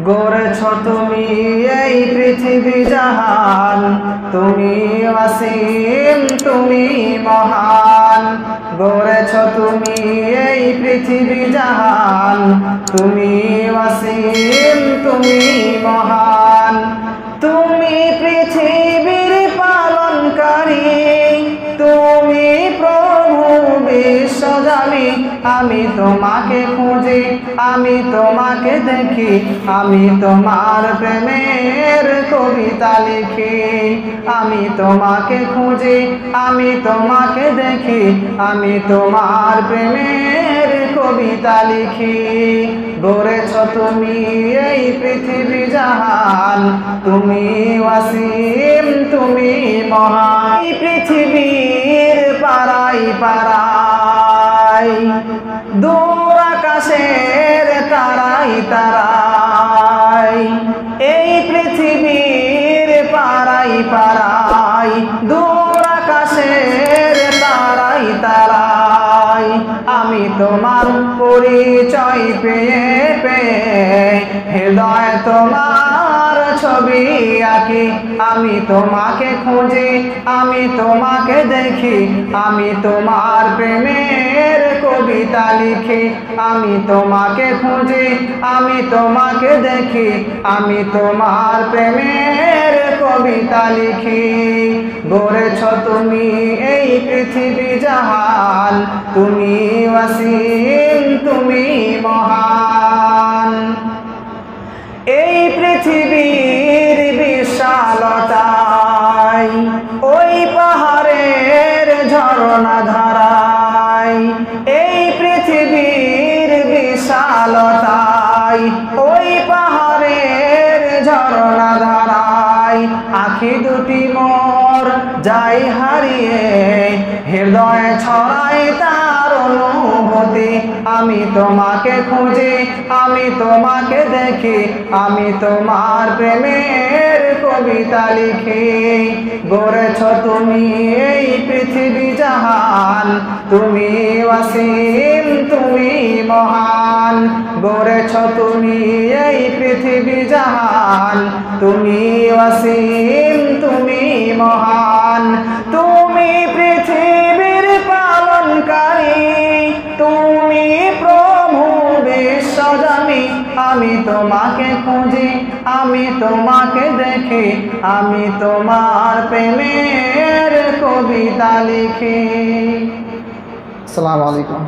গড়েছ তুমি এই পৃথিবী জাহান, তুমি অসীম তুমি মহান। গড়েছ তুমি এই পৃথিবী জাহান, তুমি অসীম তুমি মহান। তুমি পৃথিবীর পালনকারী, তুমি প্রভু বিশ্বজামি। আমি তোমাকে খুঁজি, আমি তোমাকে দেখি, আমি তোমার প্রেমের কবিতা লিখি। আমি তোমাকে খুঁজি, আমি তোমাকে দেখি, আমি তোমার প্রেমের কবিতা লিখি। গড়েছ তুমি এই পৃথিবী জাহান, তুমি অসীম তুমি মহান। এই পৃথিবীর পাড়াই পাড়াই, দূর আকাশের তারাই তারাই। এই পৃথিবীর পাড়াই পাড়াই, দূর আকাশের তারাই তারাই। আমি তোমার পরিচয় পেয়ে পেয়ে হৃদয় তোমার ছবি আঁকি। আমি তোমাকে খুঁজি, আমি তোমাকে দেখি, আমি তোমার প্রেমের কবিতা লিখি। আমি তোমাকে খুঁজি, আমি তোমাকে দেখি, আমি তোমার প্রেমের কবিতা লিখি। গড়েছ তুমি এই পৃথিবী জাহান, তুমি অসীম তুমি মহান। এই পৃথিবীর বিশালতায়, ওই পাহাড়ের ঝরনা ধারায়। এই পৃথিবীর বিশালতায়, ওই পাহাড়ের ঝরনা ধারায়। আঁখি দুটি মোর যাই হারিয়ে, হৃদয়ে ছড়াই তার অনুভূতি। আমি তোমাকে খুঁজি, আমি তোমাকে দেখি, আমি তোমার প্রেমের কবিতা লিখি। গড়েছ তুমি এই পৃথিবী জাহান, তুমি অসীম তুমি মহান। গড়েছ তুমি এই পৃথিবী জাহান, তুমি অসীম তুমি মহান। তুমি পৃথিবীর পালনকারী, তুমি প্রভু বিশ্বজামি। আমি তোমাকে খুঁজি, আমি তোমাকে দেখি, আমি তোমার প্রেমের কবিতা লিখি। আসসালামু আলাইকুম।